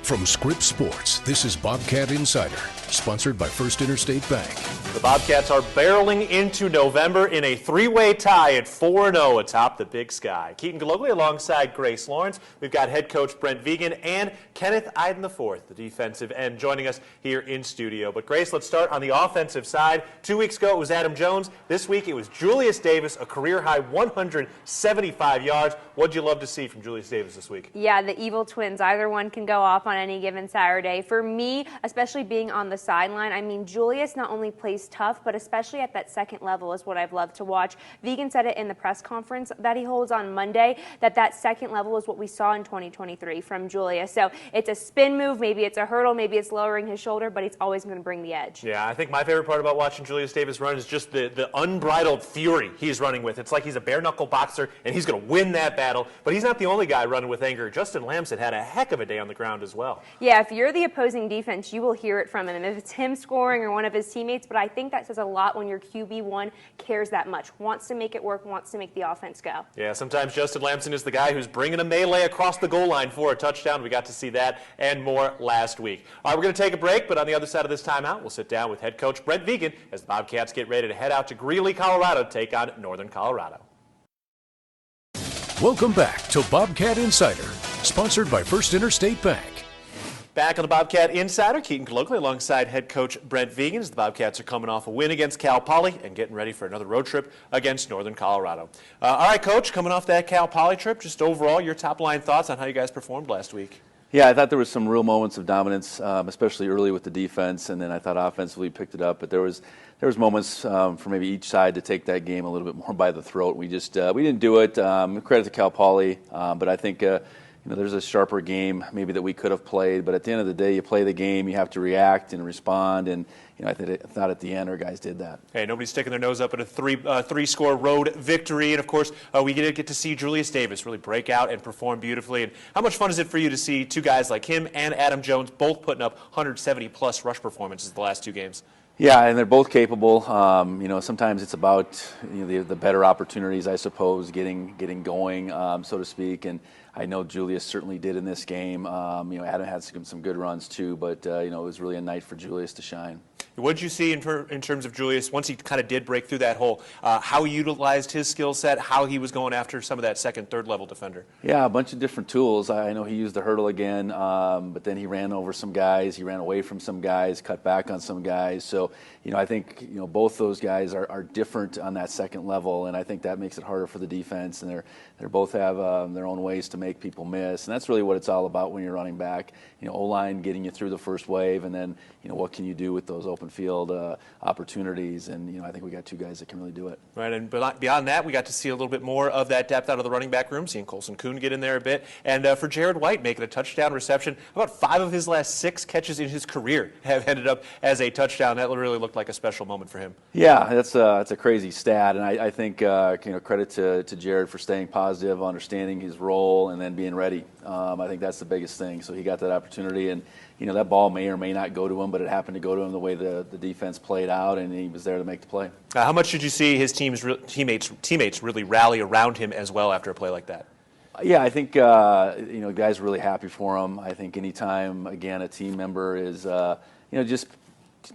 From Scripps Sports, this is Bobcat Insider, sponsored by First Interstate Bank. The Bobcats are barreling into November in a three-way tie at 4-0 atop the Big Sky. Keaton Galogly alongside Grace Lawrence. We've got head coach Brent Vigen and Kenneth Iden IV, the defensive end, joining us here in studio. But Grace, let's start on the offensive side. 2 weeks ago it was Adam Jones. This week it was Julius Davis, a career-high 175 yards. What'd you love to see from Julius Davis this week? Yeah, the evil twins. Either one can go off on any given Saturday. For me, especially being on the sideline, I mean, Julius not only plays tough, but especially at that second level is what I've loved to watch. Vigen said it in the press conference that he holds on Monday, that second level is what we saw in 2023 from Julius. So it's a spin move, maybe it's a hurdle, maybe it's lowering his shoulder, but he's always going to bring the edge. Yeah, I think my favorite part about watching Julius Davis run is just the unbridled fury he's running with. It's like he's a bare-knuckle boxer, and he's going to win that battle. But he's not the only guy running with anger. Justin Lamson had a heck of a day on the ground as well. Yeah, if you're the opposing defense, you will hear it from him, if it's him scoring or one of his teammates. But I think that says a lot when your QB1 cares that much, wants to make it work, wants to make the offense go. Yeah, sometimes Justin Lamson is the guy who's bringing a melee across the goal line for a touchdown. We got to see that and more last week. All right, we're going to take a break, but on the other side of this timeout, we'll sit down with head coach Brent Vigen as the Bobcats get ready to head out to Greeley, Colorado to take on Northern Colorado. Welcome back to Bobcat Insider, sponsored by First Interstate Bank. Back on the Bobcat Insider, Keaton Galogly alongside head coach Brent Vigen as the Bobcats are coming off a win against Cal Poly and getting ready for another road trip against Northern Colorado. All right, Coach, coming off that Cal Poly trip, just overall your top-line thoughts on how you guys performed last week. Yeah, I thought there was some real moments of dominance, especially early with the defense, and then I thought offensively picked it up. But there was moments for maybe each side to take that game a little bit more by the throat. We just we didn't do it. Credit to Cal Poly, but I think there's a sharper game maybe that we could have played. But at the end of the day, you play the game, you have to react and respond, and I thought at the end our guys did that. Hey, nobody's sticking their nose up at a three-score road victory, and of course we get to see Julius Davis really break out and perform beautifully. And how much fun is it for you to see two guys like him and Adam Jones both putting up 170-plus rush performances the last two games? Yeah, and they're both capable. Sometimes it's about the better opportunities, I suppose, getting going, so to speak. And I know Julius certainly did in this game. Adam had some good runs too, but it was really a night for Julius to shine. What did you see in terms of Julius once he kind of did break through that hole? How he utilized his skill set, how he was going after some of that second, third level defender? Yeah, a bunch of different tools. I know he used the hurdle again, but then he ran over some guys, he ran away from some guys, cut back on some guys. So I think both those guys are different on that second level, and I think that makes it harder for the defense. And they both have their own ways to make people miss, and that's really what it's all about when you're running back. O-line getting you through the first wave, and then what can you do with those open field opportunities, and I think we got two guys that can really do it. Right, and beyond that, we got to see a little bit more of that depth out of the running back room, seeing Colson Kuhn get in there a bit, and for Jared White making a touchdown reception. About 5 of his last 6 catches in his career have ended up as a touchdown. That really looked like a special moment for him. Yeah, that's a crazy stat, and I think credit to Jared for staying positive, understanding his role, and then being ready. I think that's the biggest thing. So he got that opportunity, and that ball may or may not go to him, but it happened to go to him the way the defense played out, and he was there to make the play. How much did you see his teammates really rally around him as well after a play like that? Yeah, I think guys are really happy for him. I think anytime again a team member is just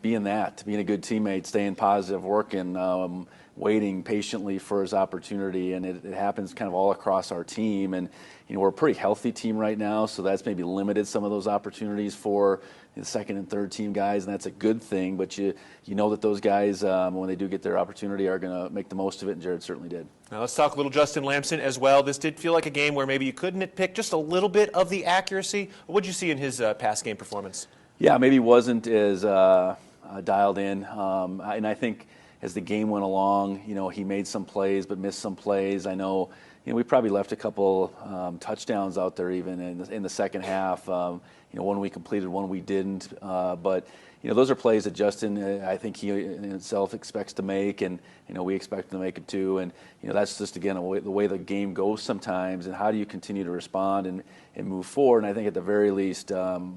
being a good teammate, staying positive, working, waiting patiently for his opportunity, and it happens kind of all across our team. And we're a pretty healthy team right now, so that's maybe limited some of those opportunities for the second and third team guys, and that's a good thing. But you know that those guys, when they do get their opportunity, are going to make the most of it, and Jared certainly did. Now let's talk a little Justin Lamson as well. This did feel like a game where maybe you couldn't nitpick just a little bit of the accuracy. What did you see in his pass game performance? Yeah, maybe wasn't as dialed in, and I think as the game went along, he made some plays but missed some plays. I know, we probably left a couple touchdowns out there even in the second half. One we completed, one we didn't. But those are plays that Justin, I think he in himself expects to make, and we expect him to make them too. And that's just again the way the game goes sometimes, and how do you continue to respond and move forward. And I think at the very least,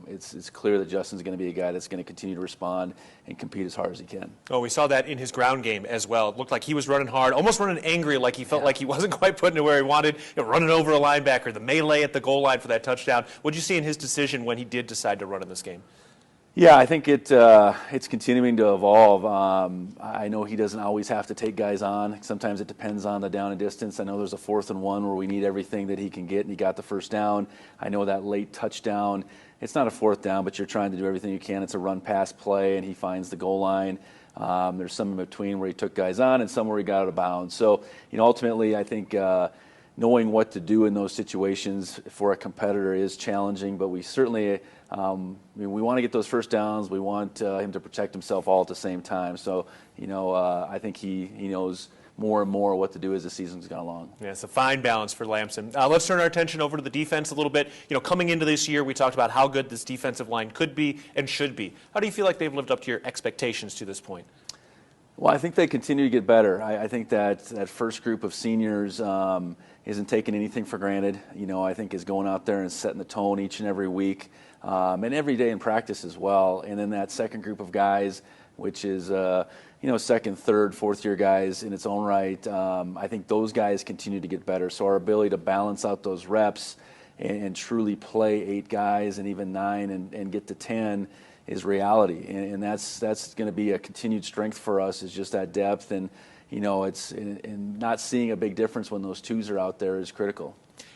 it's clear that Justin's going to be a guy that's going to continue to respond and compete as hard as he can. Oh, we saw that in his ground game as well. It looked like he was running hard, almost running angry, like he felt like he wasn't quite putting it where he wanted, running over a linebacker, the melee at the goal line for that touchdown. What did you see in his decision when he did decide to run in this game? Yeah, I think it's continuing to evolve. I know he doesn't always have to take guys on. Sometimes it depends on the down and distance. I know there's a 4th and 1 where we need everything that he can get, and he got the first down. I know that late touchdown, it's not a 4th down, but you're trying to do everything you can. It's a run-pass play, and he finds the goal line. There's some in between where he took guys on and some where he got out of bounds. So, ultimately, I think knowing what to do in those situations for a competitor is challenging, but we certainly we want to get those first downs. We want him to protect himself all at the same time. So, I think he knows more and more what to do as the season's gone along. Yeah, it's a fine balance for Lamson. Let's turn our attention over to the defense a little bit. Coming into this year, we talked about how good this defensive line could be and should be. How do you feel like they've lived up to your expectations to this point? Well, I think they continue to get better. I think that first group of seniors isn't taking anything for granted. I think is going out there and setting the tone each and every week, and every day in practice as well. And then that second group of guys, which is second, third, fourth-year guys in its own right. I think those guys continue to get better. So our ability to balance out those reps and truly play 8 guys and even 9 and get to 10 is reality, and that's going to be a continued strength for us. Is just that depth, and it's not seeing a big difference when those 2s are out there is critical.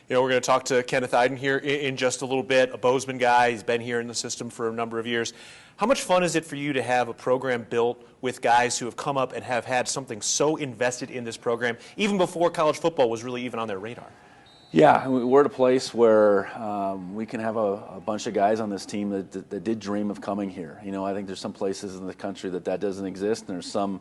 We're going to talk to Kenneth Iden here in just a little bit, a Bozeman guy. He's been here in the system for a number of years. How much fun is it for you to have a program built with guys who have come up and have had something so invested in this program, even before college football was really even on their radar? Yeah, we're at a place where we can have a bunch of guys on this team that did dream of coming here. I think there's some places in the country that doesn't exist, and there's some,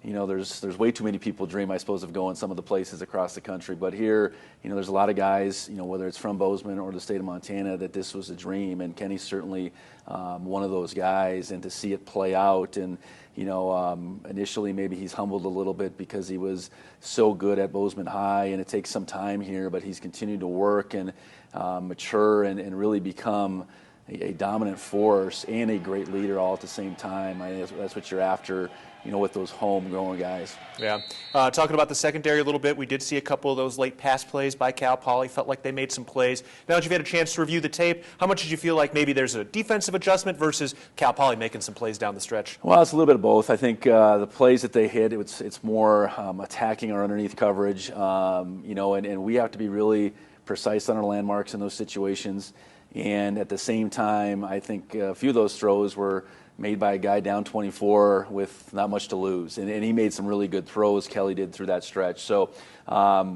there's way too many people dream, I suppose, of going some of the places across the country. But here, there's a lot of guys, whether it's from Bozeman or the state of Montana, that this was a dream, and Kenny's certainly one of those guys. And to see it play out, and initially maybe he's humbled a little bit because he was so good at Bozeman High, and it takes some time here, but he's continued to work and mature and really become a dominant force and a great leader all at the same time. I think that's what you're after, with those homegrown guys. Yeah. Talking about the secondary a little bit, we did see a couple of those late pass plays by Cal Poly. Felt like they made some plays. Now that you've had a chance to review the tape, how much did you feel like maybe there's a defensive adjustment versus Cal Poly making some plays down the stretch? Well, it's a little bit of both. I think the plays that they hit, it's more attacking our underneath coverage, and we have to be really precise on our landmarks in those situations. And at the same time, I think a few of those throws were made by a guy down 24 with not much to lose. And he made some really good throws, Kelly did, through that stretch. So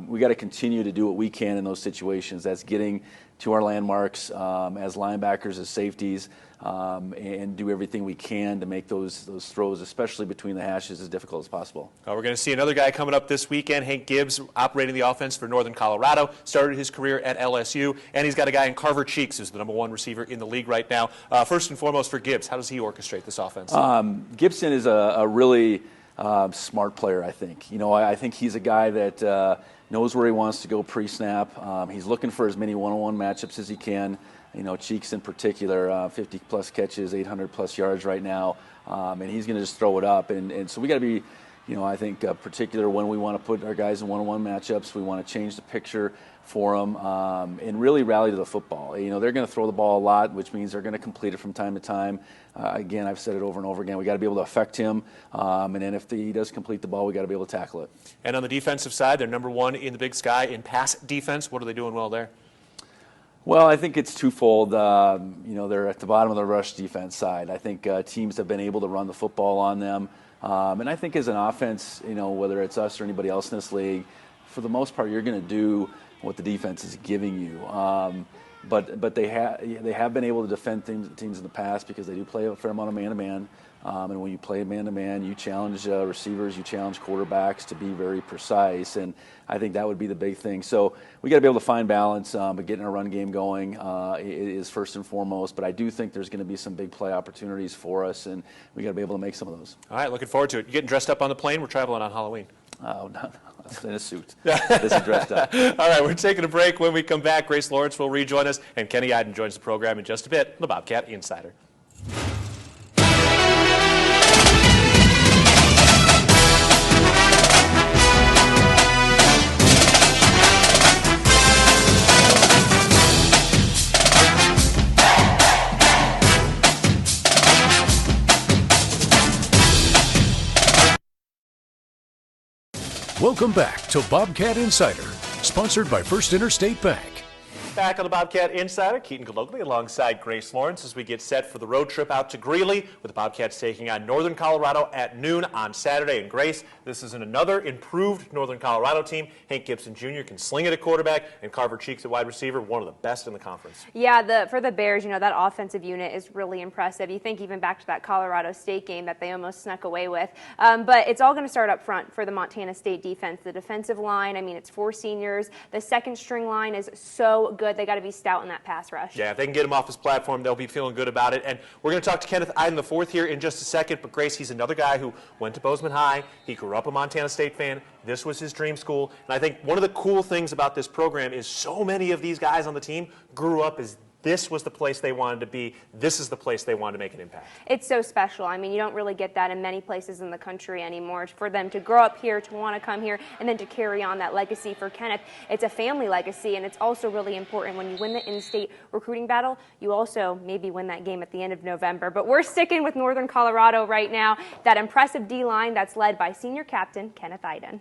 we got to continue to do what we can in those situations. That's getting to our landmarks as linebackers, as safeties, and do everything we can to make those throws, especially between the hashes, as difficult as possible. We're going to see another guy coming up this weekend, Hank Gibbs, operating the offense for Northern Colorado, started his career at LSU, and he's got a guy in Carver Cheeks, who's the #1 receiver in the league right now. First and foremost for Gibbs, how does he orchestrate this offense? Gibson is a really smart player, I think. I think he's a guy that knows where he wants to go pre-snap. He's looking for as many one-on-one matchups as he can. Cheeks in particular, 50-plus catches, 800-plus yards right now, and he's going to just throw it up. And so we got to be, I think, particular when we want to put our guys in one-on-one matchups. We want to change the picture for them and really rally to the football. They're going to throw the ball a lot, which means they're going to complete it from time to time. Again, I've said it over and over again. We got to be able to affect him, and then if he does complete the ball, we got to be able to tackle it. And on the defensive side, they're #1 in the Big Sky in pass defense. What are they doing well there? Well, I think it's twofold. They're at the bottom of the rush defense side. I think teams have been able to run the football on them. And I think as an offense, whether it's us or anybody else in this league, for the most part, you're going to do what the defense is giving you. but they have been able to defend teams in the past because they do play a fair amount of man-to-man. And when you play man-to-man, you challenge receivers, you challenge quarterbacks to be very precise, and I think that would be the big thing. So we got to be able to find balance, but getting a run game going is first and foremost. But I do think there's going to be some big play opportunities for us, and we got to be able to make some of those. All right, looking forward to it. You getting dressed up on the plane? We're traveling on Halloween. Oh, no, in a suit. This is dressed up. All right, we're taking a break. When we come back, Grace Lawrence will rejoin us, and Kenny Iden joins the program in just a bit on the Bobcat Insider. Welcome back to Bobcat Insider, sponsored by First Interstate Bank. Back on the Bobcat Insider, Keaton Galogly alongside Grace Lawrence as we get set for the road trip out to Greeley with the Bobcats taking on Northern Colorado at noon on Saturday. And Grace, this is another improved Northern Colorado team. Hank Gibson Jr. can sling it at quarterback, and Carver Cheeks at wide receiver, one of the best in the conference. Yeah, for the Bears, that offensive unit is really impressive. You think even back to that Colorado State game that they almost snuck away with. But it's all going to start up front for the Montana State defense. The defensive line, it's 4 seniors. The second string line is so good. They got to be stout in that pass rush. Yeah, if they can get him off his platform, they'll be feeling good about it. And we're going to talk to Kenneth Iden IV here in just a second. But Grace, he's another guy who went to Bozeman High. He grew up a Montana State fan. This was his dream school. And I think one of the cool things about this program is so many of these guys on the team grew up as this was the place they wanted to be. This is the place they wanted to make an impact. It's so special. You don't really get that in many places in the country anymore. For them to grow up here, to want to come here, and then to carry on that legacy for Kenneth, it's a family legacy, and it's also really important when you win the in-state recruiting battle, you also maybe win that game at the end of November. But we're sticking with Northern Colorado right now, that impressive D-line that's led by senior captain Kenneth Iden.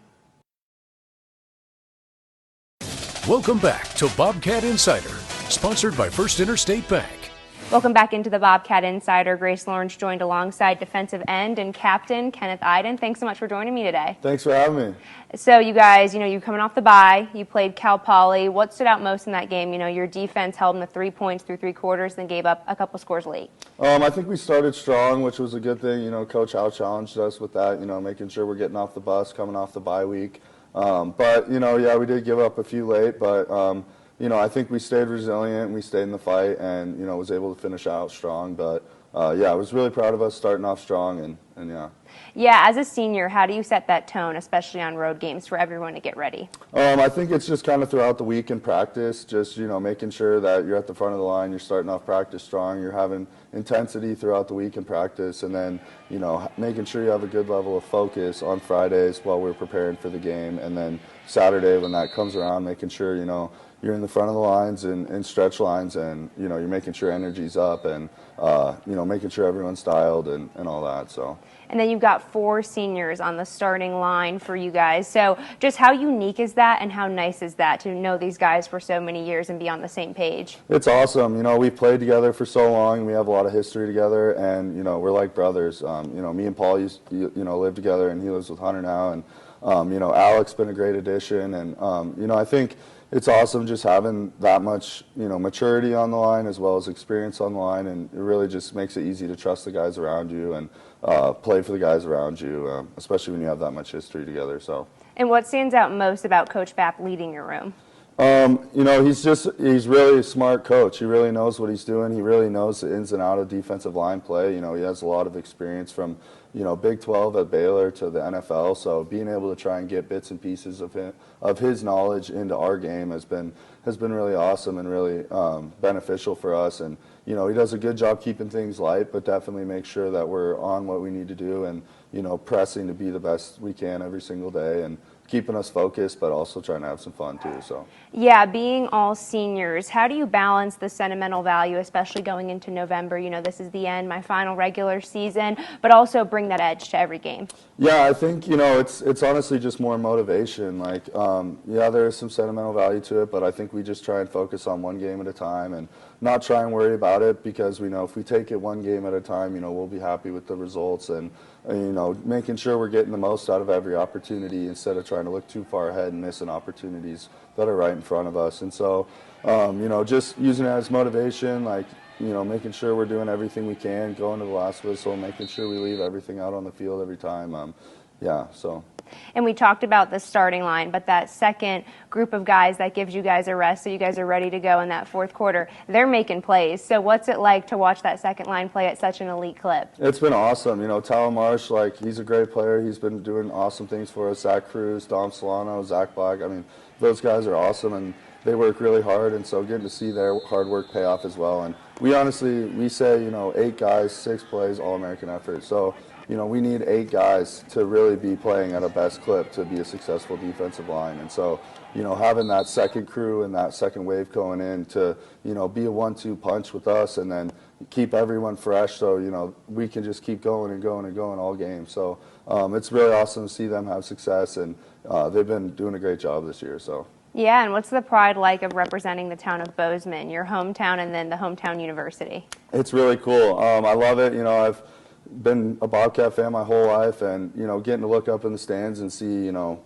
Welcome back to Bobcat Insider, sponsored by First Interstate Bank. Welcome back into the Bobcat Insider. Grace Lawrence joined alongside defensive end and captain Kenneth Iden. Thanks so much for joining me today. Thanks for having me. So you guys, you're coming off the bye. You played Cal Poly. What stood out most in that game? Your defense held them to 3 points through 3 quarters, then gave up a couple scores late. I think we started strong, which was a good thing. Coach Howe challenged us with that, making sure we're getting off the bus, coming off the bye week. But, yeah, we did give up a few late, but, I think we stayed resilient, we stayed in the fight, and, was able to finish out strong. But, yeah, I was really proud of us starting off strong, and yeah. Yeah, as a senior, how do you set that tone, especially on road games, for everyone to get ready? I think it's just kind of throughout the week in practice, just, making sure that you're at the front of the line, you're starting off practice strong, you're having intensity throughout the week in practice, and then, making sure you have a good level of focus on Fridays while we're preparing for the game, and then Saturday when that comes around, making sure, you're in the front of the lines and stretch lines, and, you're making sure energy's up, and, making sure everyone's dialed and all that, so. And then you've got 4 seniors on the starting line for you guys. So just how unique is that, and how nice is that to know these guys for so many years and be on the same page? It's awesome. We've played together for so long. We have a lot of history together, and, we're like brothers. Me and Paul used to, live together, and he lives with Hunter now. And, Alec's been a great addition. And, I think it's awesome just having that much, maturity on the line as well as experience on the line. And it really just makes it easy to trust the guys around you and play for the guys around you, especially when you have that much history together. So. And what stands out most about Coach Bapp leading your room? He's really a smart coach. He really knows what he's doing. He really knows the ins and outs of defensive line play. He has a lot of experience from, Big 12 at Baylor to the NFL. So being able to try and get bits and pieces of his knowledge into our game has been really awesome and really beneficial for us. And he does a good job keeping things light, but definitely make sure that we're on what we need to do and pressing to be the best we can every single day and keeping us focused, but also trying to have some fun too. So. Yeah, being all seniors, how do you balance the sentimental value, especially going into November? This is the end, my final regular season, but also bring that edge to every game. Yeah, I think it's honestly just more motivation. Yeah, there is some sentimental value to it, but I think we just try and focus on one game at a time and not try and worry about it, because we know if we take it one game at a time, we'll be happy with the results, and making sure we're getting the most out of every opportunity instead of trying to look too far ahead and missing opportunities that are right in front of us. And so, just using it as motivation, like, making sure we're doing everything we can, going to the last whistle, making sure we leave everything out on the field every time. So. And we talked about the starting line, but that second group of guys that gives you guys a rest so you guys are ready to go in that fourth quarter, they're making plays. So what's it like to watch that second line play at such an elite clip? It's been awesome. Talon Marsh, like, he's a great player. He's been doing awesome things for us. Zach Cruz, Dom Solano, Zach Black. I mean, those guys are awesome, and they work really hard, and so getting to see their hard work pay off as well. And we say, 8 guys, 6 plays, all-American effort. So, we need 8 guys to really be playing at a best clip to be a successful defensive line. And so, having that second crew and that second wave going in to, be a 1-2 punch with us, and then keep everyone fresh so, we can just keep going and going and going all game. So it's really awesome to see them have success, and they've been doing a great job this year. So. Yeah, and what's the pride like of representing the town of Bozeman, your hometown, and then the hometown university? It's really cool. I love it. I've been a Bobcat fan my whole life, and getting to look up in the stands and see a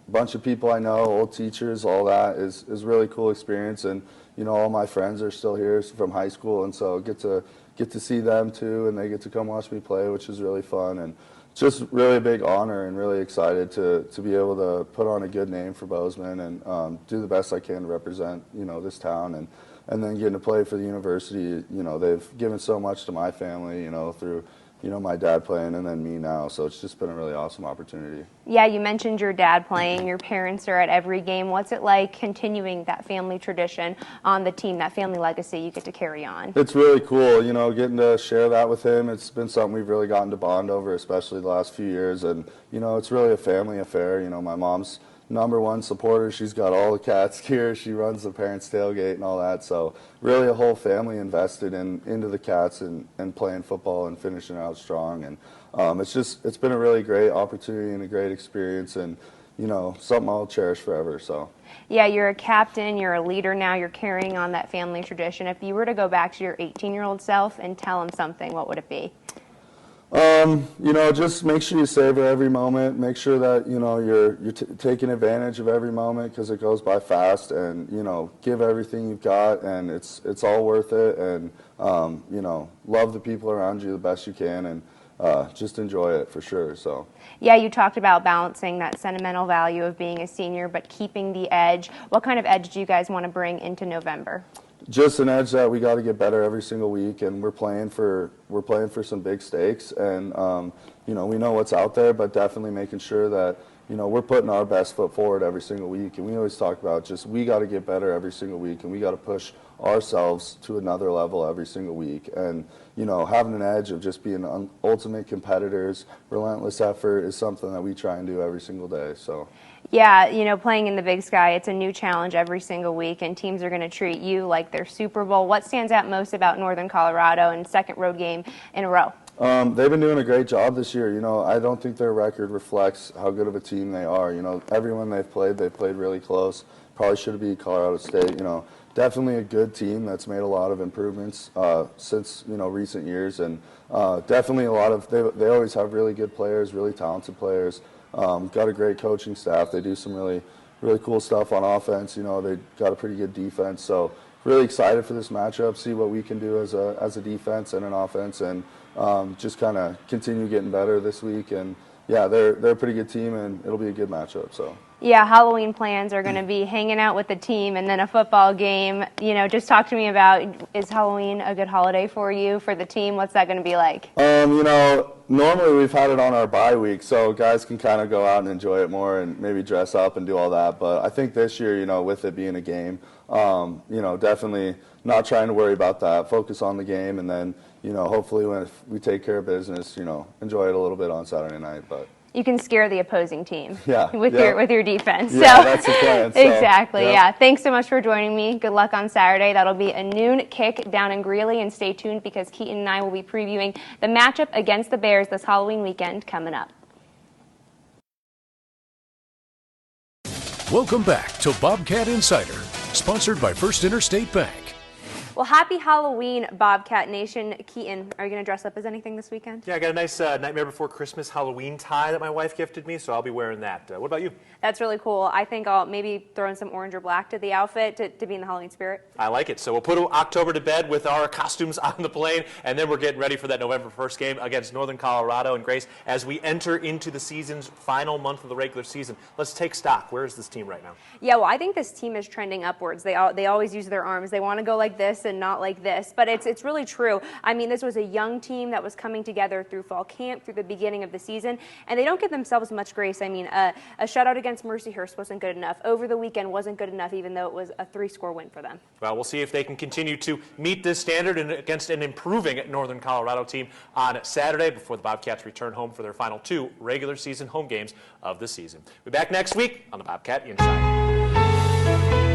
bunch of people I know, old teachers, all that is really cool experience. And all my friends are still here from high school, and so get to see them too, and they get to come watch me play, which is really fun. And just really a big honor, and really excited to be able to put on a good name for Bozeman, and do the best I can to represent this town, and then getting to play for the university. They've given so much to my family, through my dad playing and then me now. So it's just been a really awesome opportunity. Yeah, you mentioned your dad playing. Your parents are at every game. What's it like continuing that family tradition on the team, that family legacy you get to carry on? It's really cool, getting to share that with him. It's been something we've really gotten to bond over, especially the last few years. And, it's really a family affair. My mom's #1 supporter. She's got all the Cats gear. She runs the parents' tailgate and all that. So really a whole family invested into the Cats and playing football and finishing out strong. And it's been a really great opportunity and a great experience, and something I'll cherish forever. So. Yeah, you're a captain, you're a leader now, you're carrying on that family tradition. If you were to go back to your 18-year-old self and tell him something, what would it be? Just make sure you savor every moment. Make sure that, you're taking advantage of every moment, because it goes by fast, and, give everything you've got, and it's all worth it. And, love the people around you the best you can, and just enjoy it for sure. So. Yeah, you talked about balancing that sentimental value of being a senior, but keeping the edge. What kind of edge do you guys want to bring into November? Just an edge that we got to get better every single week, and we're playing for some big stakes, and we know what's out there, but definitely making sure that we're putting our best foot forward every single week. And we always talk about just we got to get better every single week, and we got to push ourselves to another level every single week. And having an edge of just being ultimate competitors, relentless effort is something that we try and do every single day. So. Yeah, playing in the Big Sky, it's a new challenge every single week, and teams are going to treat you like their Super Bowl. What stands out most about Northern Colorado and second road game in a row? They've been doing a great job this year. I don't think their record reflects how good of a team they are. Everyone they've played really close. Probably should have beat Colorado State. Definitely a good team that's made a lot of improvements since recent years, and definitely a lot of they always have really good players, really talented players. Got a great coaching staff. They do some really cool stuff on offense. They got a pretty good defense. So really excited for this matchup. See what we can do as a defense and an offense, and just kind of continue getting better this week. And yeah, they're a pretty good team, and it'll be a good matchup. So. Yeah, Halloween plans are going to be hanging out with the team and then a football game. Just talk to me about, is Halloween a good holiday for you, for the team? What's that going to be like? Normally we've had it on our bye week, so guys can kind of go out and enjoy it more and maybe dress up and do all that. But I think this year, with it being a game, definitely not trying to worry about that. Focus on the game, and then, hopefully when we take care of business, enjoy it a little bit on Saturday night. But. You can scare the opposing team with your defense. Yeah, that's the plan. So, exactly, yeah. Thanks so much for joining me. Good luck on Saturday. That'll be a noon kick down in Greeley, and stay tuned because Keaton and I will be previewing the matchup against the Bears this Halloween weekend coming up. Welcome back to Bobcat Insider, sponsored by First Interstate Bank. Well, happy Halloween, Bobcat Nation. Keaton, are you going to dress up as anything this weekend? Yeah, I got a nice Nightmare Before Christmas Halloween tie that my wife gifted me, so I'll be wearing that. What about you? That's really cool. I think I'll maybe throw in some orange or black to the outfit to be in the Halloween spirit. I like it. So we'll put October to bed with our costumes on the plane, and then we're getting ready for that November 1st game against Northern Colorado. And Grace, as we enter into the season's final month of the regular season, let's take stock. Where is this team right now? Yeah, well, I think this team is trending upwards. They always use their arms. They want to go like this and not like this, but it's really true. I mean, this was a young team that was coming together through fall camp, through the beginning of the season, and they don't give themselves much grace. I mean, a shutout against Mercyhurst wasn't good enough. Over the weekend wasn't good enough, even though it was a 3-score win for them. Well, we'll see if they can continue to meet this standard and against an improving Northern Colorado team on Saturday before the Bobcats return home for their final 2 regular season home games of the season. We'll be back next week on the Bobcat Insider.